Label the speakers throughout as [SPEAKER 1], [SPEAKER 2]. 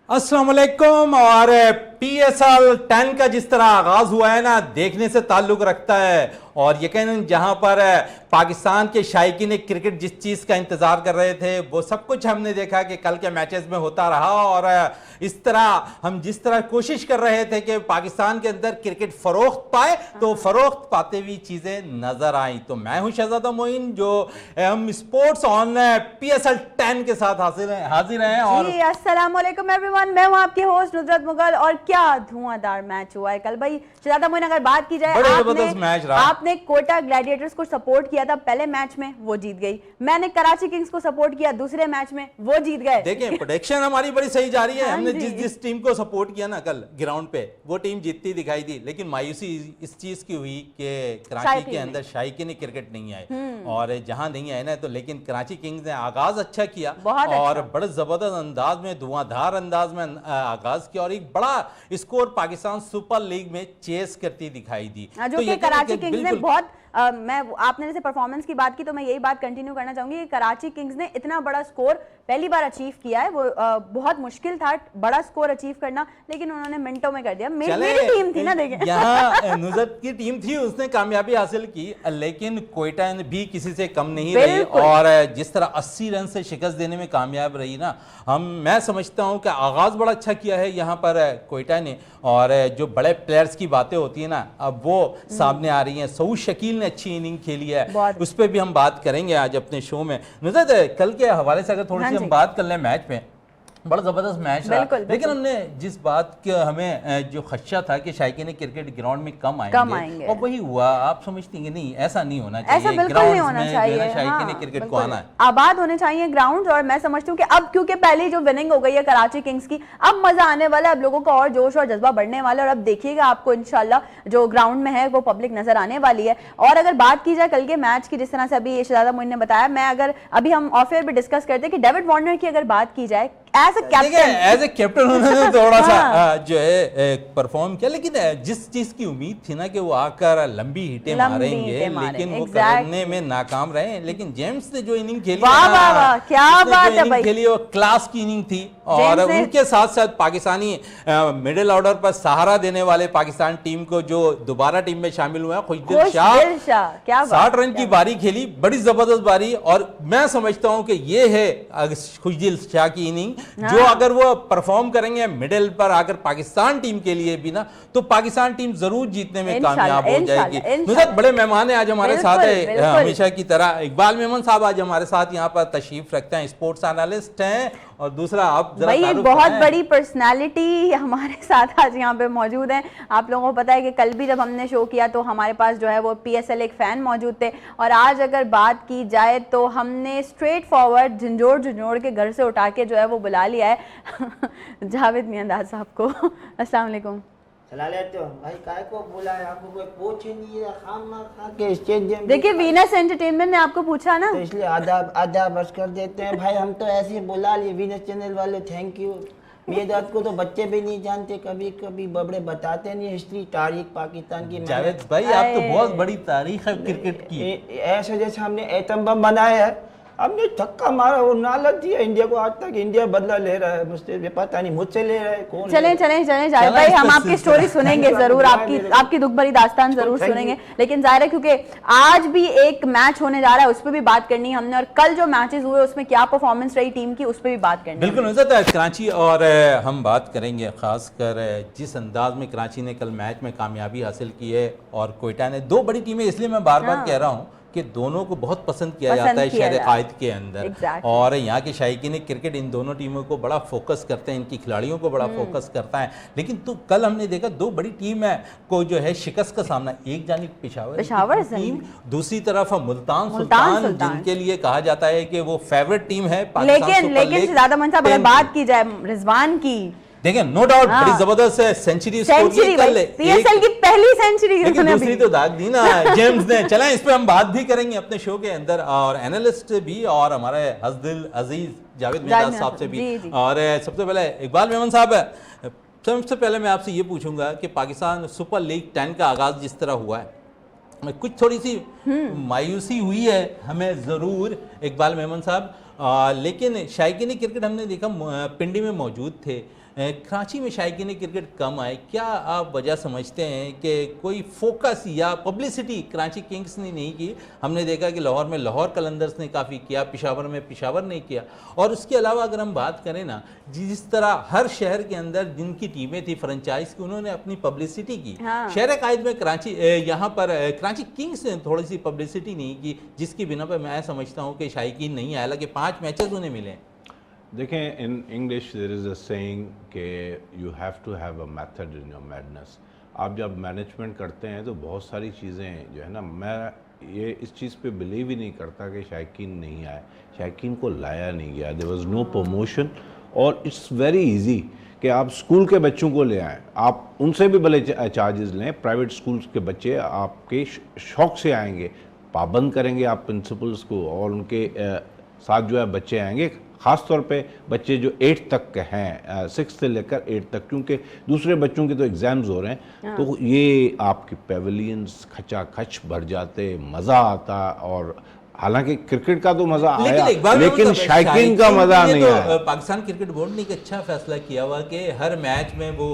[SPEAKER 1] अस्सलाम वालेकुम। और PSL 10 का जिस तरह आगाज हुआ है ना, देखने से ताल्लुक रखता है। और यकीनन जहां पर पाकिस्तान के शायकीन क्रिकेट जिस चीज़ का इंतज़ार कर रहे थे वो सब कुछ हमने देखा कि कल के मैचेस में होता रहा। और इस तरह हम जिस तरह कोशिश कर रहे थे कि पाकिस्तान के अंदर क्रिकेट फरोख्त पाए, तो फरोख्त पाते हुई चीज़ें नज़र आई। तो मैं हूं शहजादा मोइन, जो हम स्पोर्ट्स ऑन PSL 10 के साथ हाजिर हैं। और
[SPEAKER 2] अस्सलाम वालेकुम एवरीवन, मैं हूं आपकी होस्ट नुसरत मुगल। और क्या धुआंधार मैच हुआ है कल भाई। शहजादा मोइन, अगर बात की जाए, आपने कोटा ग्लैडिएटर्स को सपोर्ट किया था पहले मैच में, वो जीत गई। मैंने कराची किंग्स को सपोर्ट किया दूसरे मैच में, वो जीत गए।
[SPEAKER 1] देखें, प्रोडिक्शन हमारी बड़ी सही जा रही है। हमने जिस टीम को सपोर्ट किया ना कल ग्राउंड पे, वो टीम जीतती दिखाई दी। लेकिन मायूसी इस चीज की हुई कि कराची के अंदर शायकीन क्रिकेट नहीं आए। और जहां नहीं आए ना, तो लेकिन कराची किंग्स ने आगाज अच्छा किया और बड़े जबरदस्त अंदाज में, धुआंधार अंदाज में आगाज किया और एक बड़ा स्कोर पाकिस्तान सुपर लीग में चेस करती दिखाई दी।
[SPEAKER 2] जो कि कराची किंग्स ने बहुत आपने जैसे परफॉर्मेंस की बात की, तो मैं यही बात कंटिन्यू करना चाहूंगी कि कराची किंग्स ने इतना बड़ा स्कोर पहली बार अचीव किया है। वो बहुत मुश्किल था बड़ा स्कोर अचीव करना, लेकिन उन्होंने मिनटों में कर दिया। मेरी टीम थी ना, देखें
[SPEAKER 1] यहाँ नुसरत की टीम थी, उसने कामयाबी हासिल की, लेकिन कोयटा भी किसी से कम नहीं रही। और जिस तरह 80 रन से शिकस्त देने में कामयाब रही ना, मैं समझता हूँ कि आगाज बड़ा अच्छा किया है यहाँ पर कोयटा ने। और जो बड़े प्लेयर्स की बातें होती है ना, अब वो सामने आ रही हैं। सऊद शकील ने अच्छी इनिंग खेली है, उस पर भी हम बात करेंगे आज अपने शो में। नुसरत, कल के हवाले से अगर थोड़ी सी हम बात कर लें, मैच में बड़ा जबरदस्त मैच रहा। लेकिन हमने जिस बात के हमें जो खदशा था कि शायकीन क्रिकेट ग्राउंड में कम आएंगे और वही हुआ। आप समझते हैं नहीं, ऐसा नहीं होना चाहिए।
[SPEAKER 2] ऐसा बिल्कुल नहीं होना चाहिए।
[SPEAKER 1] शायकीन क्रिकेट को आना है,
[SPEAKER 2] आबाद होने चाहिए ग्राउंड। और मैं समझती हूँ कि अब क्योंकि पहले जो विनिंग हो गई है कराची किंग्स की, अब मजा आने वाला है, अब लोगों का और जोश और जज्बा बढ़ने वाला है। और अब देखिएगा, आपको इंशाल्लाह जो ग्राउंड में है वो पब्लिक नजर आने वाली है। और अगर बात की जाए कल के मैच की, जिस तरह से अभी शहजादा मोइन ने बताया, मैं अगर अभी हम ऑफ एयर भी डिस्कस करते कि डेविड वार्नर की अगर बात की जाए एज ए
[SPEAKER 1] कैप्टन उन्होंने थोड़ा सा जो है परफॉर्म किया। लेकिन जिस चीज की उम्मीद थी ना कि वो आकर लंबी हिटें मारेंगे, लेकिन वो करने में नाकाम रहे। लेकिन जेम्स ने जो इनिंग खेली,
[SPEAKER 2] क्या बात है भाई,
[SPEAKER 1] खेली वो क्लास की इनिंग थी। और उनके साथ साथ पाकिस्तानी मिडिल ऑर्डर पर सहारा देने वाले पाकिस्तान टीम को जो दोबारा टीम में शामिल हुए हैं, खुशदिल शाह 60 रन की बारी खेली, बड़ी जबरदस्त बारी। और मैं समझता हूं कि ये है खुशदिल शाह की इनिंग, जो अगर वो परफॉर्म करेंगे मिडिल पर आकर पाकिस्तान टीम के लिए भी ना, तो पाकिस्तान टीम जरूर जीतने में कामयाब हो जाएगी। नुसरत, बड़े मेहमान है आज हमारे साथ है, हमेशा की तरह इकबाल मेमन साहब आज हमारे साथ यहाँ पर तशरीफ रखते हैं, स्पोर्ट्स एनालिस्ट हैं। और दूसरा, आप
[SPEAKER 2] भाई बहुत बड़ी पर्सनालिटी हमारे साथ आज यहाँ पे मौजूद हैं। आप लोगों को पता है कि कल भी जब हमने शो किया तो हमारे पास जो है वो PSL एक फैन मौजूद थे। और आज अगर बात की जाए तो हमने स्ट्रेट फॉरवर्ड झंझोड़ के घर से उठा के जो है वो बुला लिया है जावेद मियांदाद साहब को। अस्सलाम वालेकुम।
[SPEAKER 3] चला लेते हो भाई, काय को बुलाया आपको, कोई पूछ ही नहीं है। खा के स्टेडियम
[SPEAKER 2] देखिए, वीनस एंटरटेनमेंट ने आपको पूछा ना,
[SPEAKER 3] तो इसलिए आधा बस कर देते हैं भाई। हम तो ऐसे ही बुला लिए वीनस चैनल वाले, थैंक यू। मियांदाद को तो बच्चे भी नहीं जानते, कभी कभी बबड़े बताते नहीं हिस्ट्री तारीख पाकिस्तान की।
[SPEAKER 1] जावेद भाई, आप तो बहुत बड़ी तारीख है क्रिकेट की।
[SPEAKER 3] ऐसे जैसे हमने एटम बम बनाया है, हमने धक्का मारा, वो नालत दिया इंडिया को। आज तक इंडिया बदला ले रहा है मुझसे, पता नहीं मुझसे ले रहा है कौन।
[SPEAKER 2] चलें जावेद भाई, हम आपकी स्टोरी सुनेंगे जरूर, आपकी दुख भरी दास्तान जरूर सुनेंगे। लेकिन जाहिर है क्योंकि आज भी एक मैच होने जा रहा है, उस पर भी बात करनी है हमने। और कल जो मैचेस हुए उसमें क्या परफॉर्मेंस रही टीम की, उस पर भी बात करनी है।
[SPEAKER 1] बिल्कुल नुसरत, कराची और हम बात करेंगे खासकर जिस अंदाज में कराची ने कल मैच में कामयाबी हासिल की है। और कोयटा ने, दो बड़ी टीमें, इसलिए मैं बार बार कह रहा हूँ कि दोनों को बहुत पसंद किया जाता है शहर कायद के अंदर। और यहाँ के शायकीन क्रिकेट इन दोनों टीमों को बड़ा फोकस करते हैं, इनकी खिलाड़ियों को बड़ा फोकस करता है। लेकिन तो कल हमने देखा दो बड़ी टीम है को जो है शिकस्त का सामना, एक जानिब पेशावर टीम, दूसरी तरफ मुल्तान सुल्तान, जिनके लिए कहा जाता है कि वो फेवरेट टीम है।
[SPEAKER 2] लेकिन ज्यादा मन साहब, अगर बात की जाए रिजवान की,
[SPEAKER 1] देखिए नो डाउट बड़ी जबरदस्त सेंचुरी स्कोर की कल,
[SPEAKER 2] PSL की पहली सेंचुरी,
[SPEAKER 1] लेकिन दूसरी तो दाग दी ना जेम्स ने। चलें, इस पे हम बात भी करेंगे अपने शो के अंदर, और एनालिस्ट भी, और हमारे हस्दिल अजीज जावेद मियांदाद साहब से भी। और सबसे पहले इकबाल मेमन साहब, सबसे पहले मैं आपसे ये पूछूंगा कि पाकिस्तान सुपर लीग 10 का आगाज जिस तरह हुआ है, कुछ थोड़ी सी मायूसी हुई है हमें ज़रूर इकबाल मेमन साहब, लेकिन शायकीन क्रिकेट हमने देखा पिंडी में मौजूद थे, कराची में शायकीन क्रिकेट कम आए, क्या आप वजह समझते हैं कि कोई फोकस या पब्लिसिटी कराची किंग्स ने नहीं की? हमने देखा कि लाहौर में लाहौर कलंदर्स ने काफ़ी किया, पेशावर में पेशावर ने किया, और उसके अलावा अगर हम बात करें ना, जिस तरह हर शहर के अंदर जिनकी टीमें थी फ्रेंचाइज की, उन्होंने अपनी पब्लिसिटी की।
[SPEAKER 2] हाँ।
[SPEAKER 1] शहर कायद में कराची, यहाँ पर कराची किंग्स ने थोड़ी सी पब्लिसिटी नहीं की, जिसकी बिना पर मैं समझता हूँ कि शायकीन नहीं आया, हालांकि 5 मैचेस उन्हें मिले।
[SPEAKER 4] देखें, in English there is a saying कि you have to have a method in your madness. आप जब मैनेजमेंट करते हैं तो बहुत सारी चीज़ें जो है ना, मैं ये इस चीज़ पे बिलीव ही नहीं करता कि शायकीन नहीं आए। शायकीन को लाया नहीं गया, देयर वाज नो प्रमोशन। और इट्स वेरी इजी कि आप स्कूल के बच्चों को ले आएँ, आप उनसे भी भले चार्जेस लें। प्राइवेट स्कूल्स के बच्चे आपके शौक़ से आएंगे, पाबंद करेंगे आप प्रिंसिपल्स को, और उनके साथ जो है बच्चे आएंगे। ख़ास तौर पे बच्चे जो 8 तक के हैं, 6 से लेकर 8 तक, क्योंकि दूसरे बच्चों के तो एग्ज़ाम्स हो रहे हैं, तो ये आपके पेविलियंस खचाखच भर जाते, मज़ा आता। और हालांकि क्रिकेट का तो मज़ा आया, लेकिन शायकीन का मज़ा नहीं आया।
[SPEAKER 1] पाकिस्तान क्रिकेट बोर्ड ने एक अच्छा फैसला किया हुआ कि हर मैच में वो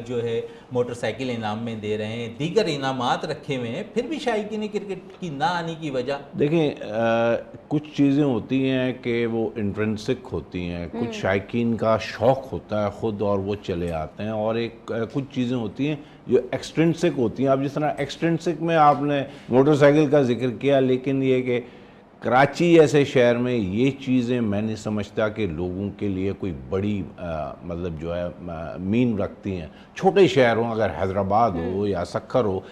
[SPEAKER 1] जो है मोटरसाइकिल इनाम में दे रहे हैं, दीगर इनामात रखे हुए हैं, फिर भी शायकीन क्रिकेट की ना आने की वजह।
[SPEAKER 4] देखें, कुछ चीज़ें होती हैं कि वो इंट्रिंसिक होती हैं, कुछ शायकीन का शौक़ होता है ख़ुद और वो चले आते हैं, और एक कुछ चीज़ें होती हैं जो एक्सट्रिंसिक होती हैं। अब जिस तरह एक्सट्रिंसिक में आपने मोटरसाइकिल का जिक्र किया, लेकिन ये कि कराची जैसे शहर में ये चीज़ें मैं नहीं समझता कि लोगों के लिए कोई बड़ी मतलब जो है मीन रखती हैं। छोटे शहर हों, अगर हैदराबाद हो या सक्खर हो,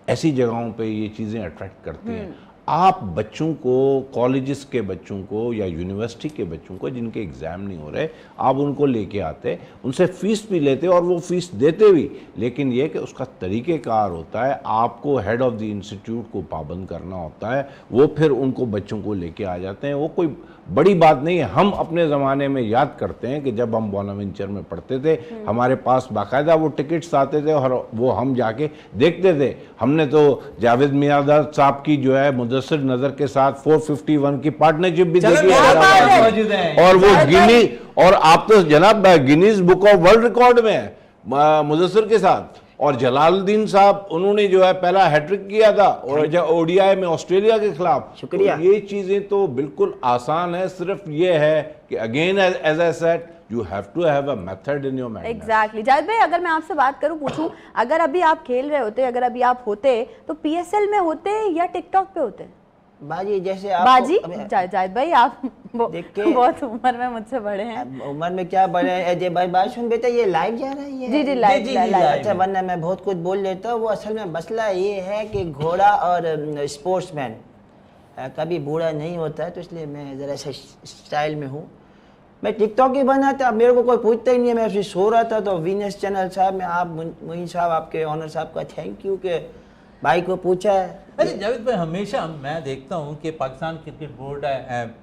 [SPEAKER 4] ऐसी जगहों पे ये चीज़ें अट्रैक्ट करती हैं। आप बच्चों को, कॉलेजेस के बच्चों को या यूनिवर्सिटी के बच्चों को जिनके एग्ज़ाम नहीं हो रहे, आप उनको लेके आते, उनसे फ़ीस भी लेते और वो फ़ीस देते भी, लेकिन ये कि उसका तरीक़ेकार होता है। आपको हेड ऑफ़ द इंस्टीट्यूट को पाबंद करना होता है, वो फिर उनको बच्चों को लेके आ जाते हैं। वो कोई बड़ी बात नहीं है। हम अपने ज़माने में याद करते हैं कि जब हम बोनावेंचर में पढ़ते थे, हमारे पास बाकायदा वो टिकट्स आते थे और वो हम जाके देखते थे। हमने तो जावेद मियाँदाद साहब की जो है मुदस्सिर नज़र के साथ 451 की पार्टनरशिप भी देखी है, और वो गिनी, और आप तो जनाब Guinness book of world record में है मुदस्सिर के साथ। और जलालुद्दीन साहब, उन्होंने जो है पहला हैट्रिक किया था और जब ओडीआई में ऑस्ट्रेलिया के खिलाफ।
[SPEAKER 3] शुक्रिया।
[SPEAKER 4] तो ये चीज़ें तो बिल्कुल आसान है, सिर्फ ये है कि again as I said, you have to have a method in your management.
[SPEAKER 2] Exactly. Javed भाई, अगर मैं आपसे बात करूं, पूछूं, अगर अभी आप खेल रहे होते, अगर अभी आप होते तो पीएसएल में होते या टिकटॉक पे होते?
[SPEAKER 3] बाजी जैसे आप
[SPEAKER 2] बाजी जावेद भाई, आप बहुत उम्र में मुझसे बड़े हैं।
[SPEAKER 3] उम्र में क्या बड़े हैं अजय भाई? बात सुन बेटा, ये लाइव जा रहा है ये?
[SPEAKER 2] जी जी लाइव।
[SPEAKER 3] अच्छा, वरना मैं बहुत कुछ बोल लेता हूँ। वो असल में मसला ये है कि घोड़ा और स्पोर्ट्समैन कभी बूढ़ा नहीं होता है, तो इसलिए मैं ज़रा सा स्टाइल में हूँ। मैं टिकटॉक ही बनाता, मेरे को कोई पूछता ही नहीं है। मैं फिर सो रहा था तो वीनस चैनल साहब में आप मोइन साहब, आपके ऑनर साहब का थैंक यू कि भाई को पूछा है।
[SPEAKER 1] अरे जावेद भाई, हमेशा मैं देखता हूँ कि पाकिस्तान क्रिकेट बोर्ड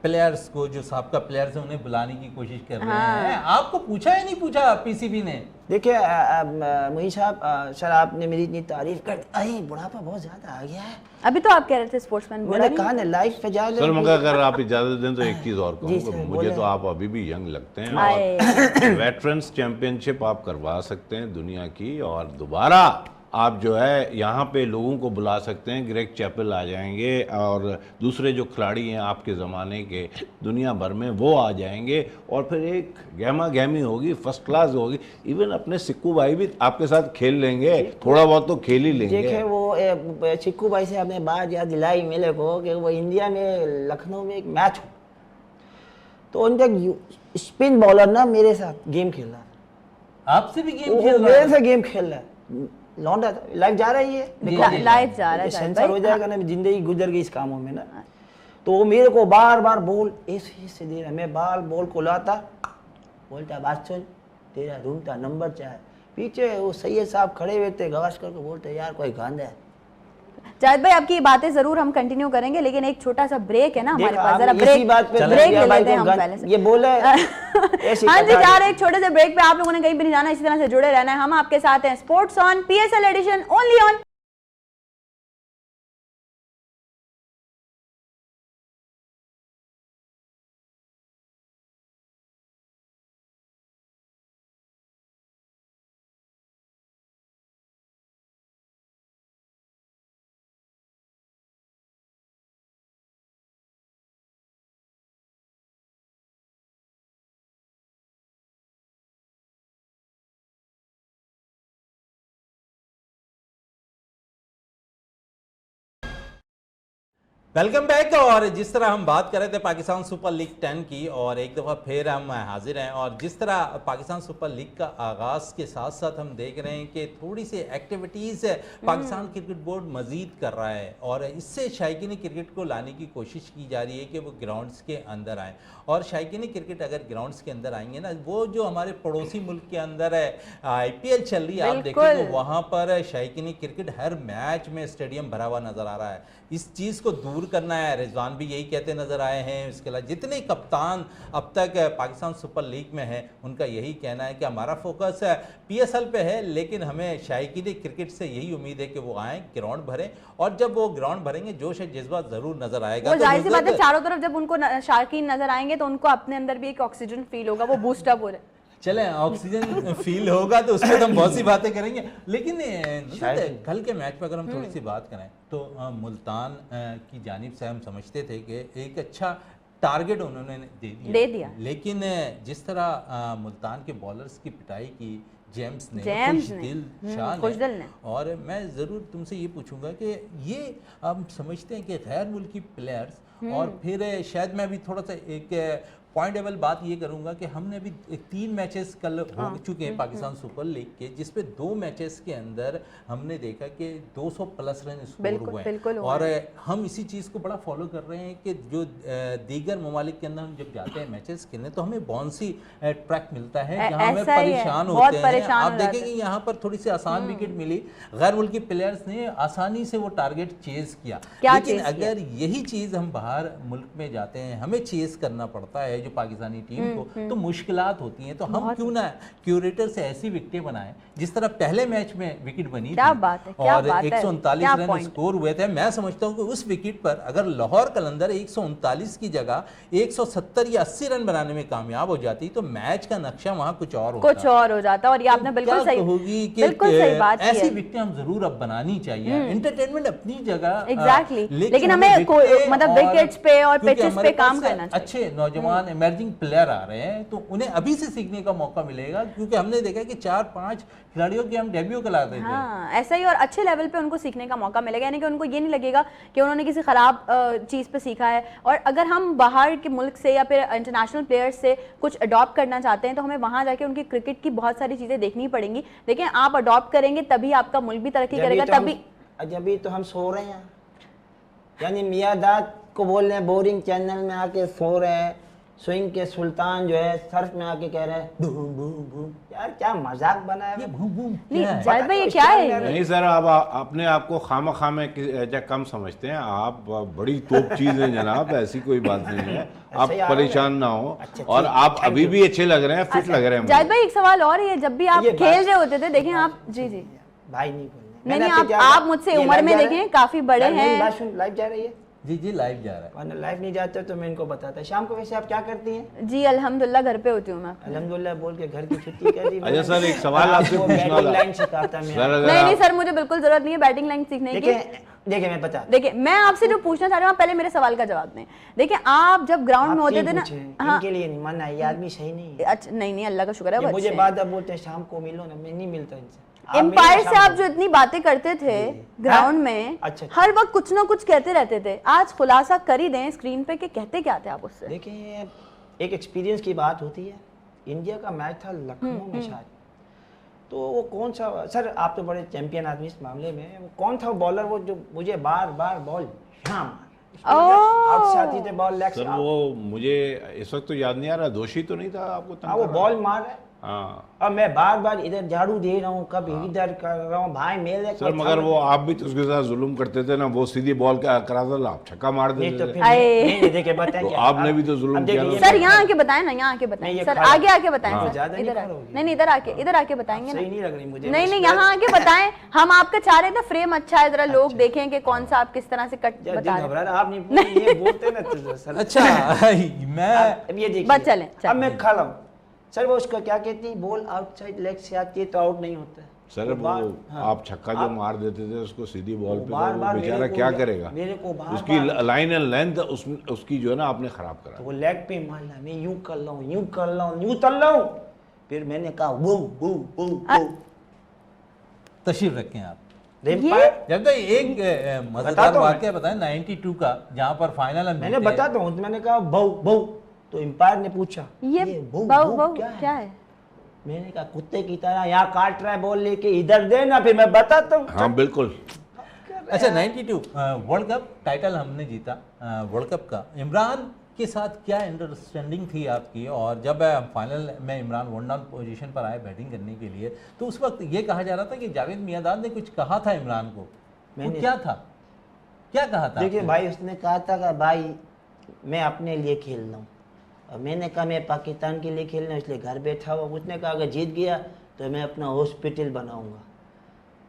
[SPEAKER 1] प्लेयर्स को, जो साबका प्लेयर्स हैं, उन्हें बुलाने की कोशिश कर रहे हैं। आपको पूछा या नहीं पूछा पीसीबी ने?
[SPEAKER 3] देखिए मोइन साहब, सर आपने मेरी इतनी तारीफ कर, अरे बुढ़ापा बहुत ज़्यादा आ गया है।
[SPEAKER 2] अभी तो आप कह रहे थे स्पोर्ट्समैन,
[SPEAKER 3] मैंने कहा ना लाइफ पे जा।
[SPEAKER 4] सर मगर अगर आप इजाज़त दें तो एक चीज़ और कहूँगा, मुझे तो आप अभी भी यंग लगते हैं, और वेटरन्स चैंपियनशिप आप करवा सकते हैं दुनिया की, और दोबारा आप जो है यहाँ पे लोगों को बुला सकते हैं। ग्रेग चैपल आ जाएंगे और दूसरे जो खिलाड़ी हैं आपके ज़माने के दुनिया भर में, वो आ जाएंगे, और फिर एक गहमा गहमी होगी, फर्स्ट क्लास होगी। इवन अपने सिक्कू भाई भी आपके साथ खेल लेंगे, थोड़ा बहुत तो खेल ही लेंगे।
[SPEAKER 3] देखिए वो सिक्कू भाई से आपने बात याद दिलाई मेरे को कि वो इंडिया में लखनऊ में एक मैच हो, तो उनका स्पिन बॉलर ना मेरे साथ गेम खेल रहा है।
[SPEAKER 1] आपसे भी गेम खेल रहा है?
[SPEAKER 3] मेरे से गेम खेल रहा है। लौंडा लाइव जा रही है,
[SPEAKER 2] लाइव जा रहा है,
[SPEAKER 3] सेंसर हो जाएगा ना, जिंदगी गुजर गई इस कामों में ना। तो वो मेरे को बार बार बॉल ऐसे दे रहा है, मैं बाल बॉल को लाता, बोलता बात सुन, तेरा रूम का नंबर चाहे। पीछे वो सैयद साहब खड़े हुए थे, गवास्कर को बोलते यार कोई गांधा है।
[SPEAKER 2] जावेद भाई, आपकी बातें जरूर हम कंटिन्यू करेंगे, लेकिन एक छोटा सा ब्रेक है ना हमारे पास, जरा
[SPEAKER 3] ब्रेक
[SPEAKER 2] ब्रेक ले लेते हैं हम पहले से।
[SPEAKER 3] ये बोले
[SPEAKER 2] हाँ जी, जा रहे एक छोटे से ब्रेक पे। आप लोगों ने कहीं भी नहीं जाना, इसी तरह से जुड़े रहना है। हम आपके साथ हैं sports on PSL edition, only on
[SPEAKER 1] welcome back. और जिस तरह हम बात कर रहे थे पाकिस्तान सुपर लीग 10 की, और एक दफ़ा फिर हम हाजिर हैं, और जिस तरह पाकिस्तान सुपर लीग का आगाज़ के साथ साथ हम देख रहे हैं कि थोड़ी सी एक्टिविटीज़ पाकिस्तान क्रिकेट बोर्ड मज़ीद कर रहा है, और इससे शायकीन क्रिकेट को लाने की कोशिश की जा रही है कि वो ग्राउंड्स के अंदर आएँ। और शायकीन क्रिकेट अगर ग्राउंड्स के अंदर आएंगे ना, वो जो हमारे पड़ोसी मुल्क के अंदर है IPL चल रही है, आप देखेंगे वहाँ पर शायकीन क्रिकेट हर मैच में स्टेडियम भरा हुआ नज़र आ रहा है। इस चीज़ को दूर करना है, रिजवान भी यही कहते नज़र आए हैं। इसके अलावा जितने कप्तान अब तक पाकिस्तान सुपर लीग में हैं, उनका यही कहना है कि हमारा फोकस PSL पे है, लेकिन हमें शायकीन क्रिकेट से यही उम्मीद है कि वो आएँ, ग्राउंड भरें, और जब वो ग्राउंड भरेंगे जोश है जज्बा ज़रूर नज़र आएगा।
[SPEAKER 2] वो जाहिर सी बात है, चारों तरफ जब उनको शायकीन नजर आएंगे तो उनको अपने अंदर भी एक ऑक्सीजन फील होगा, वो बूस्टअप हो रहा है।
[SPEAKER 1] चले ऑक्सीजन फील होगा तो उसमें तो हम बहुत सी बातें करेंगे, लेकिन कल के मैच पर अगर हम थोड़ी सी बात करें तो मुल्तान की जानिब से हम समझते थे कि एक अच्छा टारगेट उन्होंने दे दिया। लेकिन जिस तरह मुल्तान के बॉलर्स की पिटाई की जेम्स ने खुशदिल ने, और मैं ज़रूर तुमसे ये पूछूंगा कि ये हम समझते हैं कि गैर मुल्की प्लेयर्स, और फिर शायद मैं भी थोड़ा सा एक पॉइंटेबल बात ये करूंगा कि हमने अभी 3 मैचेस कल हो चुके हैं पाकिस्तान सुपर लीग के, जिसपे 2 मैचेस के अंदर हमने देखा कि 200 प्लस रन स्कोर हुए हैं, और हम इसी चीज़ को बड़ा फॉलो कर रहे हैं कि जो दीगर ममालिक के अंदर हम जब जाते हैं मैचेस खेलने तो हमें बाउंसी ट्रैक मिलता है जहाँ हमें परेशान होते हैं। आप देखेंगे यहाँ पर थोड़ी सी आसान विकेट मिली, गैर मुल्की प्लेयर्स ने आसानी से वो टारगेट चेज किया। लेकिन अगर यही चीज़ हम बाहर मुल्क में जाते हैं, हमें चेज करना पड़ता है जो पाकिस्तानी टीम को, तो मुश्किलात होती हैं। तो हम क्यों ना क्यूरेटर से ऐसी विकेटें बनाएं जिस तरह पहले मैच में विकेट बनी थी और 139 रन स्कोर हुए थे। मैं समझता हूं कि उस विकेट पर अगर लाहौर कलंदर 139 की जगह 170 या 80 रन बनाने में कामयाब हो जाती तो मैच का नक्शा वहां कुछ और हो जाता। और ये आपने बिल्कुल सही होगी कि ऐसी विकेटें हम जरूर अब बनानी चाहिए। एंटरटेनमेंट अपनी जगह
[SPEAKER 2] एग्जैक्टली, लेकिन हमें मतलब विकेट्स पे और पिचेस पे काम करना चाहिए।
[SPEAKER 1] अच्छे नौजवान इमर्जिंग प्लेयर आ रहे हैं तो उन्हें अभी से सीखने का मौका मिलेगा, क्योंकि हमने देखा कि 4-5 खिलाड़ियों के हम डेब्यू कराते थे।
[SPEAKER 2] हाँ, ऐसा ही, और अच्छे लेवल पे उनको सीखने का मौका मिलेगा, यानी कि उनको ये नहीं लगेगा कि उन्होंने किसी खराब चीज़ पे सीखा है। और अगर हम बाहर के मुल्क से या फिर इंटरनेशनल प्लेयर्स से कुछ अडॉप्ट करना चाहते हैं तो हमें वहाँ जाके उनकी क्रिकेट की बहुत सारी चीज़ें देखनी पड़ेंगी। लेकिन आप अडॉप्ट करेंगे तभी आपका मुल्क भी तरक्की करेगा।
[SPEAKER 3] तभी तो हम सो रहे हैं, यानी मियादाद को बोल रहे हैं बोरिंग चैनल में आके सो रहे हैं, स्विंग के सुल्तान जो है सर्फ में आके कह रहे हैं बूम बूम बूम। यार क्या मजाक बना है,
[SPEAKER 1] बूम बूम
[SPEAKER 2] जाहिद भाई ये क्या है?
[SPEAKER 4] नहीं सर, आप अपने आप को खामा में कम समझते हैं। आप बड़ी तोप चीज हैं जनाब, ऐसी कोई बात नहीं है, आप परेशान ना हो। और आप अभी भी अच्छे लग रहे हैं, फिट लग रहे हैं।
[SPEAKER 2] जाहिद भाई एक सवाल और, ये जब भी आप खेल रहे होते थे, देखें आप जी
[SPEAKER 3] भाई
[SPEAKER 2] नहीं आप मुझसे उम्र में देखें काफी बड़े हैं।
[SPEAKER 3] लाइव जा रही है?
[SPEAKER 1] जी लाइव जा रहा है।
[SPEAKER 3] वरना लाइव नहीं जाते तो मैं इनको बताता। शाम को वैसे आप क्या करती हैं?
[SPEAKER 2] जी अल्हम्दुलिल्लाह घर पे होती हूँ मैं।
[SPEAKER 3] अल्हम्दुलिल्लाह बोल के घर की छुट्टी कर दी।
[SPEAKER 4] अच्छा सर, एक सवाल आपसे पूछना था।
[SPEAKER 3] लाइन सिखाता मैं।
[SPEAKER 2] नहीं सर, मुझे बिल्कुल जरूरत नहीं है बैटिंग लाइन सीखने की।
[SPEAKER 3] देखिए मैं बता,
[SPEAKER 2] देखिए मैं आपसे जो पूछना चाह रहा हूँ, पहले मेरे सवाल का जवाब दें। देखिए आप जब ग्राउंड में होते थे ना,
[SPEAKER 3] इनके लिए नहीं माना, ये आदमी सही नहीं है।
[SPEAKER 2] अच्छा नहीं अल्लाह का शुक्र है।
[SPEAKER 3] मुझे बाद अब बोलते हैं शाम को मिलो ना, मैं नहीं मिलता इनसे।
[SPEAKER 2] एम्पायर से आप जो इतनी बातें करते थे ग्राउंड में,
[SPEAKER 3] अच्छा।
[SPEAKER 2] हर वक्त कुछ ना कुछ कहते रहते थे, आज खुलासा कर ही दें स्क्रीन पे कि कहते क्या थे आप उससे?
[SPEAKER 3] देखिए एक एक्सपीरियंस की बात होती है। इंडिया का मैच था लखनऊ में शायद, तो वो कौन सा, सर आप तो बड़े चैंपियन आदमी इस मामले में, वो कौन था बॉलर वो जो मुझे बार बार बॉल आउट से आती थी बॉल लेग से?
[SPEAKER 4] सर वो मुझे इस वक्त तो याद नहीं आ रहा, दोषी तो नहीं था आपको?
[SPEAKER 3] वो बॉल मार रहा है।
[SPEAKER 4] हाँ,
[SPEAKER 3] अब मैं बार बार इधर झाड़ू दे रहा हूँ, कभी इधर कर रहा हूँ, भाई मेरे
[SPEAKER 4] सर मगर वो आप भी तो उसके साथ जुल्म करते थे ना, वो सीधी बॉल का करा था, आप छक्का मार देते
[SPEAKER 3] तो
[SPEAKER 4] थे।
[SPEAKER 3] देखे बताएं
[SPEAKER 4] तो आपने भी तो जुल्म किया ना
[SPEAKER 2] सर। यहाँ आके बताएं ना, यहाँ आके बताएं सर, आगे आके बताएं सर, इधर आके बताएंगे ना।
[SPEAKER 3] सही नहीं लग रही मुझे।
[SPEAKER 2] नहीं यहाँ आके बताएं, हम आपका चाह रहे थे फ्रेम अच्छा है, जरा लोग देखें कि कौन सा आप किस तरह से कट बता रहे हैं।
[SPEAKER 3] आप नहीं बोलते ना सर।
[SPEAKER 1] अच्छा मैं
[SPEAKER 3] ये देखिए,
[SPEAKER 2] बस चलें
[SPEAKER 3] अब मैं खा रहा हूँ सर, वो उसको क्या कहती है, बॉल आउटसाइड लेग से आती है तो आउट नहीं होता है
[SPEAKER 4] सर। वो आप छक्का जो मार देते थे उसको सीधी बॉल पे, तो बेचारा क्या करेगा?
[SPEAKER 3] मेरे को
[SPEAKER 4] उसकी लाइन एंड लेंथ उसकी जो है ना आपने खराब करा।
[SPEAKER 3] तो वो लेग पे मारना, मैं यूं कर रहा हूँ, यूं कर रहा हूँ, यूं तल रहा हूँ, फिर मैंने कहा वो
[SPEAKER 1] तशरीफ रखें आप।
[SPEAKER 3] एम्पायर
[SPEAKER 1] जब तो एक मजेदार
[SPEAKER 3] बताता हूँ
[SPEAKER 1] वाकया बताएं 92 का, जहां पर फाइनल हम
[SPEAKER 3] मैंने
[SPEAKER 1] जीते।
[SPEAKER 3] बताता हूँ, तो मैंने कहा बहू बहू, तो एम्पायर ने पूछा
[SPEAKER 2] ये
[SPEAKER 3] बहू
[SPEAKER 2] बहु
[SPEAKER 3] बहू
[SPEAKER 2] क्या है?
[SPEAKER 3] मैंने कहा कुत्ते की तरह यहाँ काट रहा है बॉल लेके, इधर दे ना, फिर मैं बताता हूँ।
[SPEAKER 4] हाँ बिल्कुल।
[SPEAKER 1] अच्छा 92 वर्ल्ड कप टाइटल हमने जीता, वर्ल्ड कप का। इमरान के साथ क्या अंडरस्टैंडिंग थी आपकी? और जब फाइनल में इमरान वन डाउन पोजीशन पर आए बैटिंग करने के लिए, तो उस वक्त ये कहा जा रहा था कि जावेद मियांदाद ने कुछ कहा था इमरान को, वो क्या था, क्या कहा था?
[SPEAKER 3] देखिए भाई, उसने कहा था कि भाई मैं अपने लिए खेल रहा हूँ, और मैंने कहा मैं पाकिस्तान के लिए खेल रहा हूँ, इसलिए घर बैठा हुआ। उसने कहा अगर जीत गया तो मैं अपना हॉस्पिटल बनाऊंगा।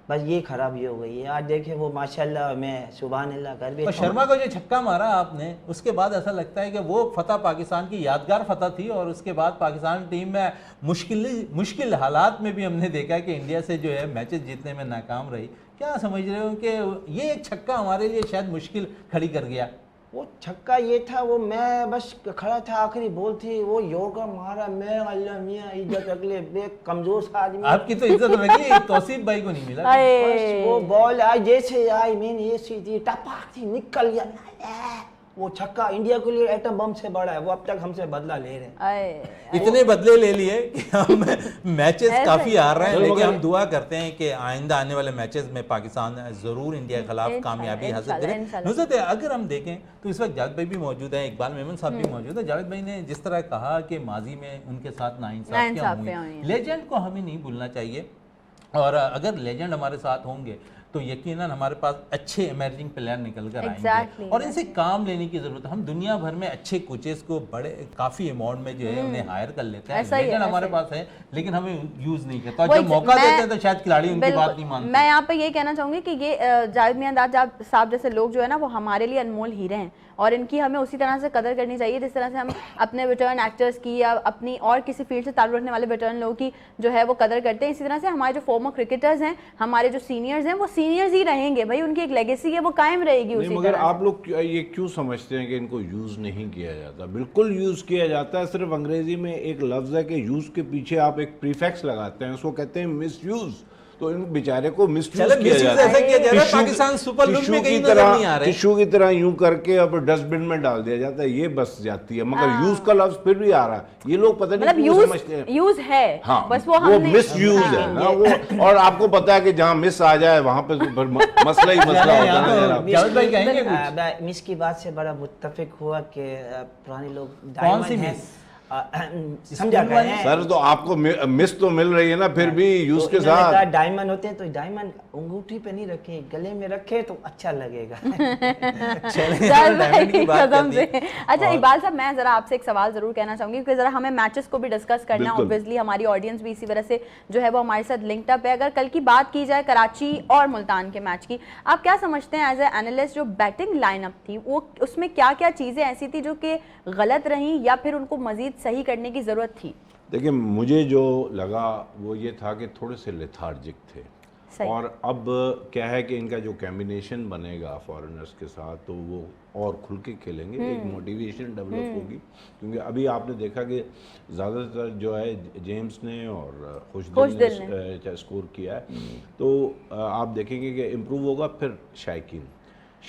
[SPEAKER 3] बस ये खराबी हो गई है। आज देखें वो माशाल्लाह, मैं सुभान अल्लाह घर
[SPEAKER 1] और
[SPEAKER 3] बैठा
[SPEAKER 1] शर्मा को जो छक्का मारा आपने, उसके बाद ऐसा लगता है कि वो फतह पाकिस्तान की यादगार फतह थी। और उसके बाद पाकिस्तान टीम में मुश्किल हालात में भी हमने देखा कि इंडिया से जो है मैचेस जीतने में नाकाम रही। क्या समझ रहे हो कि ये एक छक्का हमारे लिए शायद मुश्किल खड़ी कर गया?
[SPEAKER 3] वो छक्का ये था, वो मैं बस खड़ा था, आखिरी बॉल थी, वो योगा मारा, मैं अल्लाह मियाँ इज्जत अगले बेक कमजोर सा आदमी।
[SPEAKER 1] आपकी तो इज्जत लगी, तौसीफ भाई को नहीं मिला।
[SPEAKER 3] बस वो बॉल आई जैसे आई, मैंने ये सीधी टपाक थी निकल गया। वो छक्का इंडिया के लिए एटम बम से बड़ा है, वो अब तक हमसे बदला ले रहे हैं।
[SPEAKER 1] इतने बदले ले लिए कि हम मैचेस काफी हार रहे हैं,
[SPEAKER 3] चलो
[SPEAKER 1] लेकिन
[SPEAKER 3] मगर-
[SPEAKER 1] हम दुआ करते हैं कि आइंदा आने वाले मैचेस में पाकिस्तान जरूर इंडिया के खिलाफ कामयाबी हासिल करे।
[SPEAKER 2] इंशाल्लाह।
[SPEAKER 1] नुसरत, अगर हम देखें तो इस वक्त जावेद भाई भी मौजूद है, इकबाल मेमन साहब भी मौजूद है। जावेद भाई ने जिस तरह कहा कि माजी में उनके साथ नाइंसाफियां
[SPEAKER 2] नाइंसाफियां
[SPEAKER 1] हुई,
[SPEAKER 2] हुई हैं।
[SPEAKER 1] लेजेंड को हमें नहीं भूलना चाहिए। और अगर लेजेंड हमारे साथ होंगे तो यकीनन हमारे पास अच्छे इमर्जिंग प्लेयर निकल कर आएंगे।
[SPEAKER 2] Exactly,
[SPEAKER 1] और इनसे काम लेने की जरूरत है। हम दुनिया भर में अच्छे कोचेस को बड़े काफी अमाउंट में जो है उन्हें हायर कर लेते हैं।
[SPEAKER 2] ऐसा ही है,
[SPEAKER 1] लेजेंड हमारे
[SPEAKER 2] ऐसा ही
[SPEAKER 1] पास है, लेकिन हमें यूज नहीं करता।
[SPEAKER 2] वही
[SPEAKER 1] जब मौका
[SPEAKER 2] मैं-
[SPEAKER 1] देते हैं तो शायद खिलाड़ी उनकी
[SPEAKER 2] बिल्कुल।
[SPEAKER 1] बात नहीं मानते।
[SPEAKER 2] मैं यहाँ पे ये कहना चाहूंगी कि ये जावेद मियांदाद साहब जैसे लोग जो है ना, वो हमारे लिए अनमोल हीरे हैं, और इनकी हमें उसी तरह से कदर करनी चाहिए जिस तरह से हम अपने वेटरन एक्टर्स की या अपनी और किसी फील्ड से ताल्लुक रखने वाले वेटरन लोगों की जो है वो कदर करते हैं। इसी तरह से हमारे जो फॉर्मर क्रिकेटर्स हैं, हमारे जो सीनियर्स हैं, वो सीनियर्स ही रहेंगे भाई, उनकी एक लेगेसी है, वो कायम रहेगी
[SPEAKER 4] नहीं,
[SPEAKER 2] उसी
[SPEAKER 4] मगर
[SPEAKER 2] तरह से।
[SPEAKER 4] आप लोग ये क्यों समझते हैं कि इनको यूज़ नहीं किया जाता? बिल्कुल यूज़ किया जाता है। सिर्फ अंग्रेजी में एक लफ्ज़ है कि यूज़ के पीछे आप एक प्रीफिक्स लगाते हैं, उसको कहते हैं मिस यूज़। तो इन बेचारे को मिस यूज़
[SPEAKER 1] चलो
[SPEAKER 4] किया
[SPEAKER 1] misuse
[SPEAKER 4] जाता
[SPEAKER 1] ऐसा किया जा रहा है,
[SPEAKER 4] tissue-
[SPEAKER 1] Pakistan super league
[SPEAKER 4] tissue
[SPEAKER 1] में कहीं
[SPEAKER 4] की
[SPEAKER 1] नजर
[SPEAKER 4] तरह-
[SPEAKER 1] नहीं आ रहे।
[SPEAKER 4] टिश्यू की तरह यूं करके अब डस्टबिन में डाल दिया जाता है, ये बस जाती है। मगर यूज़ का लफ्ज़ फिर भी आ रहा है। ये लोग पता नहीं
[SPEAKER 2] मतलब
[SPEAKER 4] क्यों समझते हैं।
[SPEAKER 2] यूज है,
[SPEAKER 4] हाँ,
[SPEAKER 2] बस वो हमने
[SPEAKER 4] मिस यूज है ना वो। और आपको पता है कि जहाँ मिस आ जाए वहां पे तो फिर मसला ही मसला
[SPEAKER 1] चले,
[SPEAKER 4] होता
[SPEAKER 1] यहाँ
[SPEAKER 4] है
[SPEAKER 1] तो
[SPEAKER 4] जनाब।
[SPEAKER 1] जावेद भाई कहेंगे कुछ?
[SPEAKER 3] मिस की बात से बड़ा मुत्तफिक हुआ कि पुराने लोग
[SPEAKER 1] कौन सी
[SPEAKER 3] डायमंड हैं,
[SPEAKER 1] मिस?
[SPEAKER 3] समझा
[SPEAKER 1] स्कूल वाली?
[SPEAKER 3] गए हैं।
[SPEAKER 4] सर तो आपको मिस तो मिल रही है ना, फिर भी यूज
[SPEAKER 3] तो
[SPEAKER 4] के
[SPEAKER 3] इन्होंने कहा
[SPEAKER 4] साथ।
[SPEAKER 3] डायमंड होते हैं तो डायमंड अंगूठी पे नहीं रखे, गले में रखे तो अच्छा लगेगा।
[SPEAKER 1] चले,
[SPEAKER 2] चल
[SPEAKER 1] डायमंड की
[SPEAKER 2] भाई,
[SPEAKER 1] बात
[SPEAKER 2] कसम
[SPEAKER 1] कर
[SPEAKER 2] से।
[SPEAKER 1] दी।
[SPEAKER 2] अच्छा
[SPEAKER 1] और-
[SPEAKER 2] इकबाल साहब, मैं जरा आपसे एक सवाल जरूर कहना चाहूंगी, क्योंकि जरा हमें मैचेस को भी डिस्कस करना है।
[SPEAKER 4] बिल्कुल।
[SPEAKER 2] ऑब्वियसली हमारी ऑडियंस भी इसी वजह से जो है वो हमारे साथ लिंक्ड अप है। अगर कल की बात की जाए कराची और मुल्तान के मैच की, आप क्या समझते हैं एज ए एनालिस्ट, जो बैटिंग लाइनअप थी वो उसमें क्या क्या चीजें ऐसी थी जो कि गलत रही, या फिर उनको मजीद सही करने की जरूरत थी?
[SPEAKER 4] देखिए, मुझे जो लगा वो ये था कि थोड़े से लेथार्जिक थे।
[SPEAKER 2] सही।
[SPEAKER 4] और अब क्या है कि इनका जो कॉम्बिनेशन बनेगा फॉरेनर्स के साथ, तो वो और खुल के खेलेंगे, एक मोटिवेशन डेवलप होगी। क्योंकि अभी आपने देखा कि ज़्यादातर जो है जेम्स ने और खुशदिल ने स्कोर किया है। तो आप देखेंगे कि इम्प्रूव होगा। फिर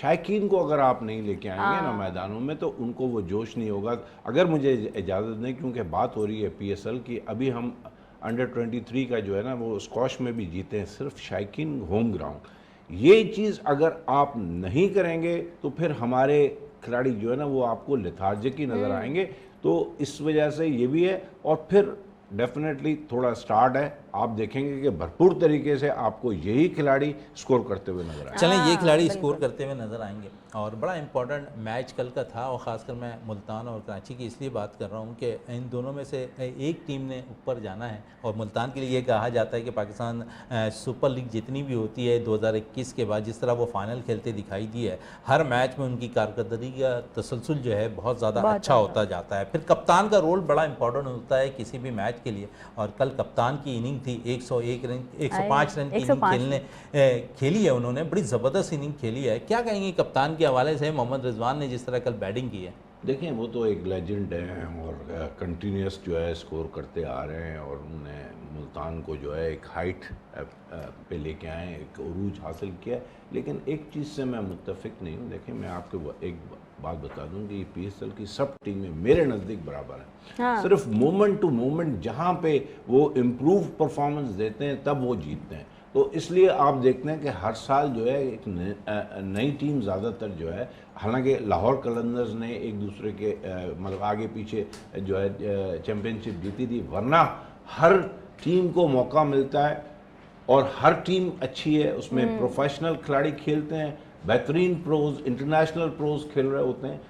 [SPEAKER 4] शायकीन को अगर आप नहीं लेके आएंगे ना मैदानों में, तो उनको वो जोश नहीं होगा। अगर मुझे इजाज़त दें, क्योंकि बात हो रही है PSL की, अभी हम अंडर 23 का जो है ना वो स्क्वॉश में भी जीते हैं, सिर्फ शायकीन होम ग्राउंड। ये चीज़ अगर आप नहीं करेंगे तो फिर हमारे खिलाड़ी जो है ना वो आपको लेथार्जिक ही नज़र आएंगे। तो इस वजह से ये भी है। और फिर डेफिनेटली थोड़ा स्टार्ट है, आप देखेंगे कि भरपूर तरीके से आपको यही खिलाड़ी स्कोर करते हुए नजर आएंगे।
[SPEAKER 1] चलें, ये खिलाड़ी स्कोर करते हुए नजर आएंगे। और बड़ा इंपॉर्टेंट मैच कल का था, और ख़ासकर मैं मुल्तान और कराची की इसलिए बात कर रहा हूँ कि इन दोनों में से एक टीम ने ऊपर जाना है। और मुल्तान के लिए ये कहा जाता है कि पाकिस्तान सुपर लीग जितनी भी होती है 2021 के बाद, जिस तरह वो फाइनल खेलते दिखाई दी है, हर मैच में उनकी कारकर्दगी का तसलसल जो है बहुत ज़्यादा अच्छा होता जाता है। फिर कप्तान का रोल बड़ा इंपॉर्टेंट होता है किसी भी मैच के लिए। और कल कप्तान की इनिंग थी, 101 रन 105 रन की इनिंग खेली है उन्होंने, बड़ी ज़बरदस्त इनिंग खेली है। क्या कहेंगे कप्तान के हवाले से, मोहम्मद रिजवान ने जिस तरह कल बैटिंग की है?
[SPEAKER 4] देखिए वो तो एक लेजेंड है और कंटिन्यूस जो है स्कोर करते आ रहे हैं और उन्होंने मुल्तान को जो है एक हाइट पे लेके आए, एक उरूज हासिल किया। लेकिन एक चीज़ से मैं मुत्तफिक नहीं हूँ। देखिए मैं आपको एक बात बता दूं कि PSL की सब टीमें मेरे नज़दीक बराबर हैं।
[SPEAKER 2] हाँ।
[SPEAKER 4] सिर्फ मोमेंट टू मोमेंट जहाँ पे वो इम्प्रूव परफॉर्मेंस देते हैं तब वो जीतते हैं। तो इसलिए आप देखते हैं कि हर साल जो है एक नई टीम ज़्यादातर जो है, हालांकि लाहौर कलंदर्स ने एक दूसरे के मतलब आगे पीछे जो है चैम्पियनशिप जीती थी, वरना हर टीम को मौका मिलता है और हर टीम अच्छी है, उसमें प्रोफेशनल खिलाड़ी खेलते हैं, बेहतरीन प्रोज इंटरनेशनल प्रोज खेल रहे होते हैं।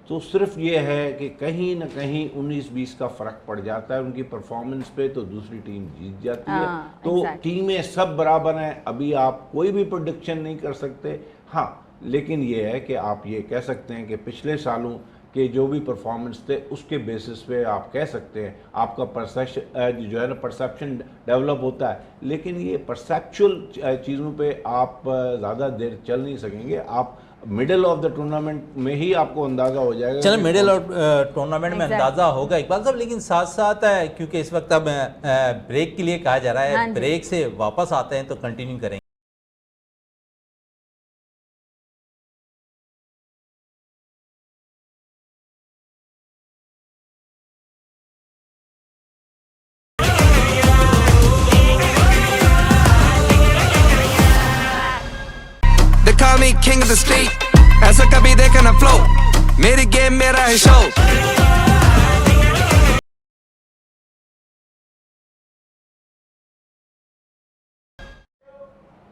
[SPEAKER 4] तो सिर्फ ये है कि कहीं ना कहीं 19-20 का फ़र्क पड़ जाता है उनकी परफॉर्मेंस पे, तो दूसरी टीम जीत जाती है। तो टीमें सब बराबर हैं, अभी आप कोई भी प्रेडिक्शन नहीं कर सकते। हाँ, लेकिन ये है कि आप ये कह सकते हैं कि पिछले सालों के जो भी परफॉर्मेंस थे उसके बेसिस पे आप कह सकते हैं आपका परसेप्शन जो है ना परसेप्शन डेवलप होता है। लेकिन ये परसेप्चुअल चीज़ों पे आप ज़्यादा देर चल नहीं सकेंगे। आप मिडिल ऑफ द टूर्नामेंट में ही आपको अंदाज़ा हो जाएगा।
[SPEAKER 1] चलो मिडिल ऑफ टूर्नामेंट में अंदाज़ा होगा इकबाल साहब, लेकिन साथ साथ क्योंकि इस वक्त अब ब्रेक के लिए कहा जा रहा है, ब्रेक से वापस आते हैं तो कंटिन्यू करेंगे।
[SPEAKER 5] Call me king of the street, ऐसा कभी देखा ना flow, मेरी गेम मेरा है शो।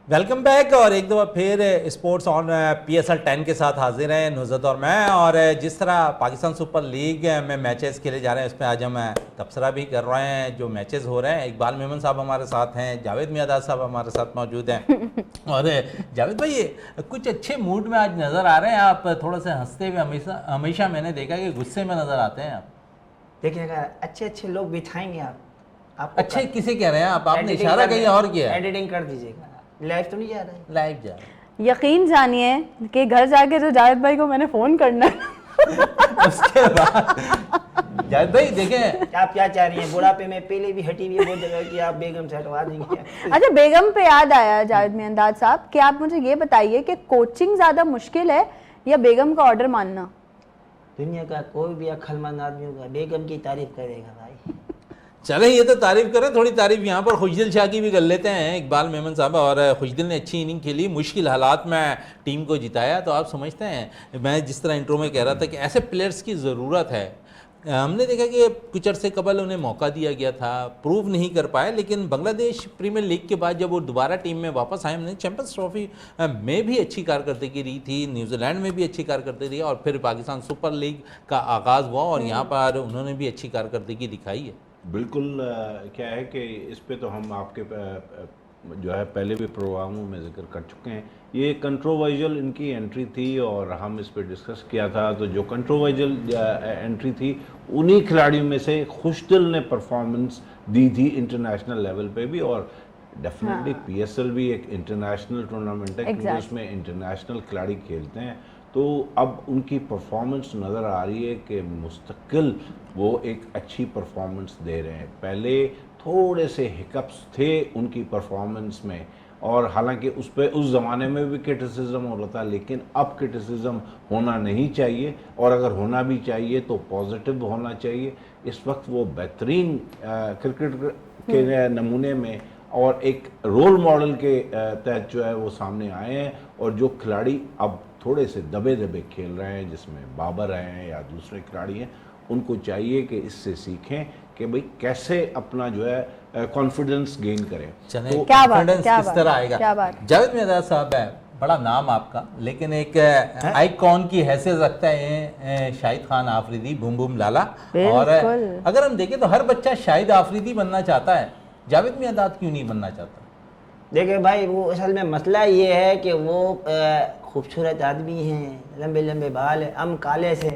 [SPEAKER 1] वेलकम बैक और एक दफ़ा फिर स्पोर्ट्स ऑन PSL 10 के साथ हाजिर हैं नुज़रत और मैं। और जिस तरह पाकिस्तान सुपर लीग में मैचेस खेले जा रहे हैं उस पर आज हम तबसरा भी कर रहे हैं जो मैचेस हो रहे हैं। इकबाल मेमन साहब हमारे साथ हैं, जावेद मियादाद साहब हमारे साथ मौजूद हैं। और जावेद भाई कुछ अच्छे मूड में आज नज़र आ रहे हैं आप, थोड़ा सा हंसते हुए हमेशा मैंने देखा कि गुस्से में नज़र आते हैं आप।
[SPEAKER 3] देखिए अगर अच्छे लोग बिठाएंगे आप
[SPEAKER 1] अच्छे किसे कह रहे हैं आप? आपने इशारा कहीं और किया,
[SPEAKER 3] एडिटिंग कर दीजिएगा। लाइव तो नहीं जा रहा है?
[SPEAKER 1] लाइव जा रहा है।
[SPEAKER 2] यकीन जानिए कि घर जाके जो जावेद भाई को मैंने फोन करना
[SPEAKER 1] उसके बाद जावेद भाई देखें
[SPEAKER 3] आप क्या चाह रही हैं? बुढ़ापे में पहले भी हटी हुई है वो जगह कि आप बेगम से हटवा देंगे।
[SPEAKER 2] अच्छा, बेगम पे याद आया जावेद मियांदाद साहब कि आप मुझे ये बताइए कि कोचिंग ज्यादा मुश्किल है या बेगम का ऑर्डर मानना?
[SPEAKER 3] दुनिया का कोई भी अक्लमंद आदमी होगा बेगम की तारीफ करेगा भाई।
[SPEAKER 1] चले ये तो तारीफ करें, थोड़ी तारीफ यहाँ पर खुशदिल शाह की भी कर लेते हैं इकबाल मेमन साहब। और खुशदिल ने अच्छी इनिंग खेली, मुश्किल हालात में टीम को जिताया। तो आप समझते हैं, मैं जिस तरह इंट्रो में कह रहा था कि ऐसे प्लेयर्स की ज़रूरत है। हमने देखा कि कुछ अरसे कबल उन्हें मौका दिया गया था, प्रूव नहीं कर पाए, लेकिन बांग्लादेश प्रीमियर लीग के बाद जब वो दोबारा टीम में वापस आए, हमने चैंपियंस ट्रॉफी में भी अच्छी कारकर्दगी रही थी, न्यूजीलैंड में भी अच्छी कारकर्दगी रही और फिर पाकिस्तान सुपर लीग का आगाज़ हुआ और यहाँ पर उन्होंने भी अच्छी कारकर्दगी दिखाई है।
[SPEAKER 4] बिल्कुल क्या है कि इस पे तो हम आपके जो है पहले भी प्रोग्रामों में जिक्र कर चुके हैं। ये कंट्रोवर्शियल इनकी एंट्री थी और हम इस पे डिस्कस किया था। तो जो कंट्रोवर्शियल एंट्री थी उन्हीं खिलाड़ियों में से खुशदिल ने परफॉर्मेंस दी थी इंटरनेशनल लेवल पे भी। और डेफिनेटली PSL भी एक इंटरनेशनल टूर्नामेंट है क्योंकि उसमें इंटरनेशनल खिलाड़ी खेलते हैं। तो अब उनकी परफॉर्मेंस नज़र आ रही है कि मुस्तकिल वो एक अच्छी परफॉर्मेंस दे रहे हैं। पहले थोड़े से हिकअप्स थे उनकी परफॉर्मेंस में और हालांकि उस पर उस ज़माने में भी क्रिटिसिज्म हो रहा था, लेकिन अब क्रिटिसिज्म होना नहीं चाहिए और अगर होना भी चाहिए तो पॉजिटिव होना चाहिए। इस वक्त वो बेहतरीन क्रिकेट के नमूने में और एक रोल मॉडल के तहत जो है वो सामने आए हैं। और जो खिलाड़ी अब थोड़े से दबे खेल रहे हैं, जिसमें बाबर हैं या दूसरे खिलाड़ी हैं, उनको चाहिए कि इससे सीखें कि भाई कैसे अपना जो है कॉन्फिडेंस गेन करें।
[SPEAKER 1] चलें,
[SPEAKER 2] क्या बात,
[SPEAKER 1] कॉन्फिडेंस
[SPEAKER 2] क्या
[SPEAKER 1] किस
[SPEAKER 2] बात,
[SPEAKER 1] तरह आएगा?
[SPEAKER 2] क्या बात।
[SPEAKER 1] जावेद मियादाद साहब है, बड़ा नाम आपका, लेकिन एक आइकॉन की हैसियत रखता है शाहिद खान आफरीदी, बूम बूम लाला। और अगर हम देखें तो हर बच्चा शाहिद आफरीदी बनना चाहता है, जावेद मियादाद क्यों नहीं बनना चाहता?
[SPEAKER 3] देखिए भाई, वो असल में मसला ये है कि वो खूबसूरत आदमी हैं, लंबे लंबे बाल हैं, हम काले से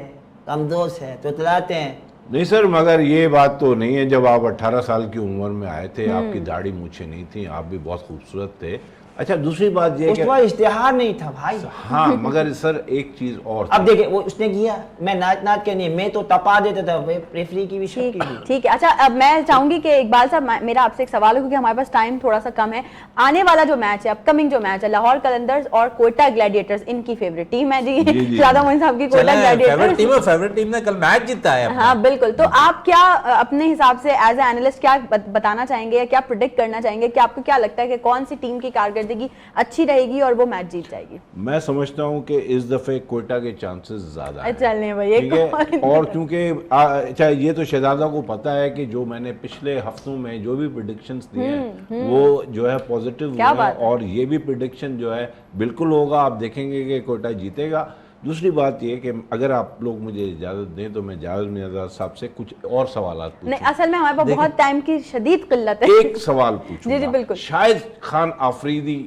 [SPEAKER 3] कमजोर से तुतलाते हैं।
[SPEAKER 4] नहीं सर, मगर ये बात तो नहीं है। जब आप 18 साल की उम्र में आए थे, आपकी दाढ़ी मूछें नहीं थी, आप भी बहुत खूबसूरत थे अच्छा दूसरी बात ये
[SPEAKER 3] उस
[SPEAKER 4] कि
[SPEAKER 3] बार इश्तिहार नहीं था भाई।
[SPEAKER 4] हाँ मगर सर एक चीज और
[SPEAKER 3] अब देखिए वो उसने किया, मैं नाच नाच के नहीं, मैं तो तपा देता था रेफरी की भी
[SPEAKER 2] ठीक
[SPEAKER 3] सबकी भी।
[SPEAKER 2] ठीक है। अच्छा अब मैं चाहूंगी कि इकबाल साहब मेरा आपसे एक सवाल है, क्योंकि हमारे पास टाइम थोड़ा सा कम है। आने वाला जो मैच है, अपकमिंग जो मैच है, लाहौर कलंदर्स और कोयटा ग्लैडिएटर्स, इनकी फेवरेट टीम है जी शादा मोइन साहब की कोयटा ग्लैडिएटर्स।
[SPEAKER 1] फेवरेट टीम ने कल मैच जीता है अपना।
[SPEAKER 2] हाँ बिल्कुल। तो आप क्या अपने हिसाब से एज ए एनालिस्ट क्या बताना चाहेंगे या क्या प्रिडिक्ट करना चाहेंगे कि आपको क्या लगता है कि कौन सी टीम की कारकर्दगी अच्छी रहेगी और वो मैच जीत जाएगी?
[SPEAKER 4] मैं समझता हूँ कि इस दफे कोयटा के चांसेस ज्यादा हैं।
[SPEAKER 2] चलने भाई
[SPEAKER 4] ठीक है, और क्योंकि अच्छा ये तो शहजादा को पता है कि जो मैंने पिछले हफ्तों में जो भी प्रिडिक्शंस दिए हैं वो जो है पॉजिटिव
[SPEAKER 2] क्या
[SPEAKER 4] हुए हैं,
[SPEAKER 2] बात है।
[SPEAKER 4] और ये भी प्रिडिक्शन जो है बिल्कुल होगा। आप देखेंगे कि कोयटा जीतेगा। दूसरी बात ये कि अगर आप लोग मुझे इजाज़त दें तो मैं जावेद मियां साहब से कुछ और सवालात
[SPEAKER 2] नहीं,
[SPEAKER 4] पूछूं।
[SPEAKER 2] असल में हमारे पास बहुत टाइम की शदीद किल्लत है।
[SPEAKER 4] एक सवाल पूछूंगा।
[SPEAKER 2] जी, बिल्कुल।
[SPEAKER 4] शायद खान आफरीदी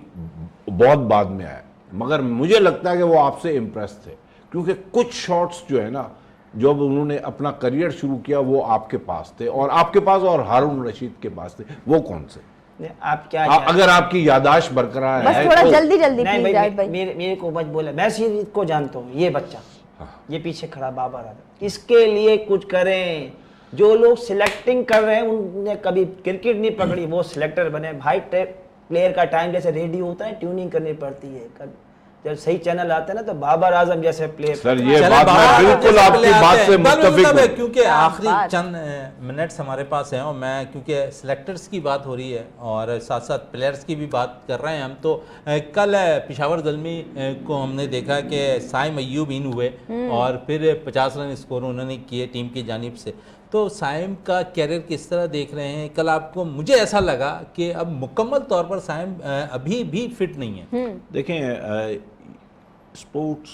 [SPEAKER 4] बहुत बाद में आया, मगर मुझे लगता है कि वो आपसे इम्प्रेस थे, क्योंकि कुछ शॉट्स जो है ना, जब उन्होंने अपना करियर शुरू किया वो आपके पास थे, और आपके पास और हारून रशीद के पास थे। वो कौन से?
[SPEAKER 3] आप क्या
[SPEAKER 4] अगर आपकी यादाश्त बरकरार
[SPEAKER 2] बस
[SPEAKER 4] है
[SPEAKER 2] थोड़ा
[SPEAKER 4] तो
[SPEAKER 2] जल्दी जल्दी
[SPEAKER 3] नहीं
[SPEAKER 2] प्लीज
[SPEAKER 3] भाई,
[SPEAKER 2] भाई।
[SPEAKER 3] मेरे को बच बोला, मैं सिर्फ को जानता हूँ, ये बच्चा ये पीछे खड़ा बाबर आजम, इसके लिए कुछ करें। जो लोग सिलेक्टिंग कर रहे हैं उनने कभी क्रिकेट नहीं पकड़ी, वो सिलेक्टर बने भाई। प्लेयर का टाइम जैसे रेडियो होता है, ट्यूनिंग करनी पड़ती है। जब सही चैनल आता है ना तो बाबर आजम जैसे प्लेयर।
[SPEAKER 4] सर ये
[SPEAKER 1] चला
[SPEAKER 4] बात मैं
[SPEAKER 1] बाहर
[SPEAKER 4] बिल्कुल
[SPEAKER 1] जैसे
[SPEAKER 4] आपकी
[SPEAKER 1] प्ले
[SPEAKER 4] बात
[SPEAKER 1] आते
[SPEAKER 4] से
[SPEAKER 1] हैं।
[SPEAKER 4] मुत्तफिक
[SPEAKER 1] मतलब है,
[SPEAKER 4] हूं।
[SPEAKER 1] क्योंकि
[SPEAKER 2] क्या
[SPEAKER 1] आखिरी
[SPEAKER 2] बात।
[SPEAKER 1] चंद मिनट्स हमारे पास हैं और मैं क्योंकि सिलेक्टर्स की बात हो रही है और साथ साथ प्लेयर्स की भी बात कर रहे हैं हम, तो कल पेशावर ज़ल्मी को हमने देखा कि साइम अय्यूब इन हुए और फिर 50 रन स्कोर उन्होंने किए टीम की जानिब से। तो साइम का कैरियर किस तरह देख रहे हैं? कल आपको, मुझे ऐसा लगा कि अब मुकम्मल तौर पर साइम अभी भी फिट नहीं है।
[SPEAKER 4] देखें स्पोर्ट्स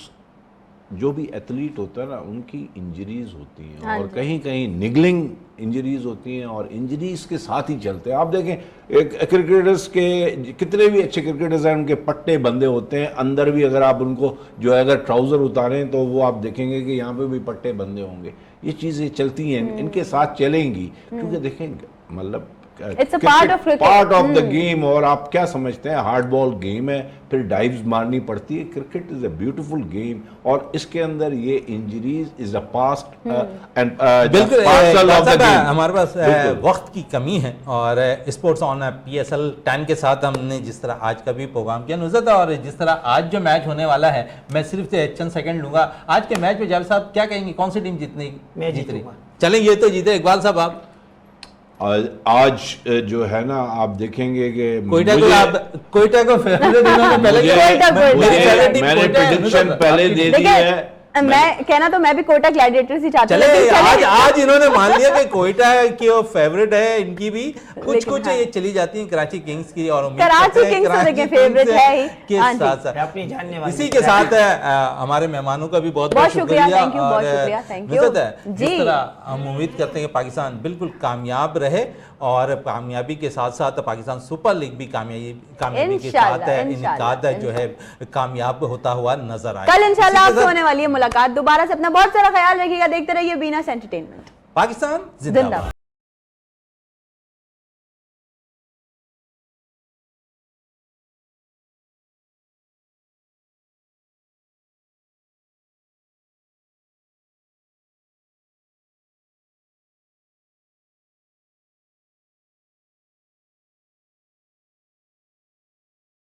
[SPEAKER 4] जो भी एथलीट होता है ना, उनकी इंजरीज होती हैं,
[SPEAKER 2] हाँ
[SPEAKER 4] और
[SPEAKER 2] जी।
[SPEAKER 4] कहीं कहीं निगलिंग इंजरीज होती हैं, और इंजरीज के साथ ही चलते हैं। आप देखें एक क्रिकेटर्स के कितने भी अच्छे क्रिकेटर्स हैं, उनके पट्टे बंधे होते हैं अंदर भी। अगर आप उनको जो है अगर ट्राउज़र उतारें तो वो आप देखेंगे कि यहाँ पे भी पट्टे बंधे होंगे। ये चीज़ें चलती हैं, इनके साथ चलेंगी, क्योंकि देखेंगे मतलब
[SPEAKER 2] It's a part of cricket.
[SPEAKER 4] Part of the game. और आप क्या समझते हैं, हार्ड बॉल गेम है, फिर डाइव्स मारनी पड़ती है। Cricket is a beautiful game, और इसके अंदर ये injuries is a past and
[SPEAKER 1] बिल्कुल
[SPEAKER 4] पार्सल ऑफ द
[SPEAKER 1] साहब,
[SPEAKER 4] गेम।
[SPEAKER 1] हमारे पास
[SPEAKER 4] बिल्कुल।
[SPEAKER 1] वक्त की कमी है और स्पोर्ट्स ऑन PSL 10 के साथ हमने जिस तरह आज का भी प्रोग्राम किया नुज़रत, और जिस तरह आज जो मैच होने वाला है, मैं सिर्फ चंद सेकंड लूंगा। आज के मैच में जावेद साहब क्या कहेंगे, कौन सी टीम जीतने
[SPEAKER 3] मैं
[SPEAKER 1] जीत रही?
[SPEAKER 3] जीतूंगा।
[SPEAKER 1] चलें ये तो जीते। इकबाल साहब आप?
[SPEAKER 4] आज जो है ना आप देखेंगे कि
[SPEAKER 1] कोयटा को
[SPEAKER 4] मुझे-
[SPEAKER 1] कोयटा को फेवरेट इन्होंने पहले
[SPEAKER 4] मुझे-
[SPEAKER 2] कोयटा, कोयटा।
[SPEAKER 1] मेरी फेवरेट टीम
[SPEAKER 4] मैंने
[SPEAKER 1] कोयटा है।
[SPEAKER 4] प्रेडिक्शन पहले दे दी
[SPEAKER 2] देखिए,
[SPEAKER 4] है।
[SPEAKER 2] मैं कहना तो मैं भी कोयटा ग्लैडिएटर्स ही चाहती हूँ,
[SPEAKER 1] चले
[SPEAKER 2] लेकिन
[SPEAKER 1] आज
[SPEAKER 2] चलें।
[SPEAKER 1] आज इन्होंने मान लिया कि कोयटा की वो फेवरेट है इनकी भी। कुछ
[SPEAKER 2] लेकिन
[SPEAKER 1] कुछ
[SPEAKER 2] हाँ।
[SPEAKER 1] ये चली जाती हैं कराची किंग्स की, और उम्मीद
[SPEAKER 2] कराची
[SPEAKER 1] करते हैं
[SPEAKER 2] किंग्स तो
[SPEAKER 1] कराची
[SPEAKER 2] देखिए
[SPEAKER 1] किंग्स
[SPEAKER 2] फेवरेट है ही।
[SPEAKER 1] के
[SPEAKER 2] हाँ जी।
[SPEAKER 1] साथ साथ
[SPEAKER 3] अपनी जानने वाली
[SPEAKER 1] इसी के साथ हमारे मेहमानों का भी बहुत
[SPEAKER 2] बहुत शुक्रिया, thank you,
[SPEAKER 1] और,
[SPEAKER 2] बहुत शुक्रिया, thank you।
[SPEAKER 1] नुज़रत है, जिस
[SPEAKER 2] जी।
[SPEAKER 1] तरह हम उम्मीद करते हैं कि पाकिस्तान बिल्कुल कामयाब रहे, और कामयाबी के साथ साथ पाकिस्तान सुपर लीग भी कामयाबी के साथ इनका जो है कामयाब होता हुआ नजर आए।
[SPEAKER 2] कल इंशाल्लाह
[SPEAKER 1] इसी के
[SPEAKER 2] आपसे
[SPEAKER 1] साथ
[SPEAKER 2] होने वाली है मुलाकात दोबारा से। अपना बहुत सारा ख्याल रखिएगा, देखते रहिए बीनस एंटरटेनमेंट।
[SPEAKER 1] पाकिस्तान जिंदाबाद।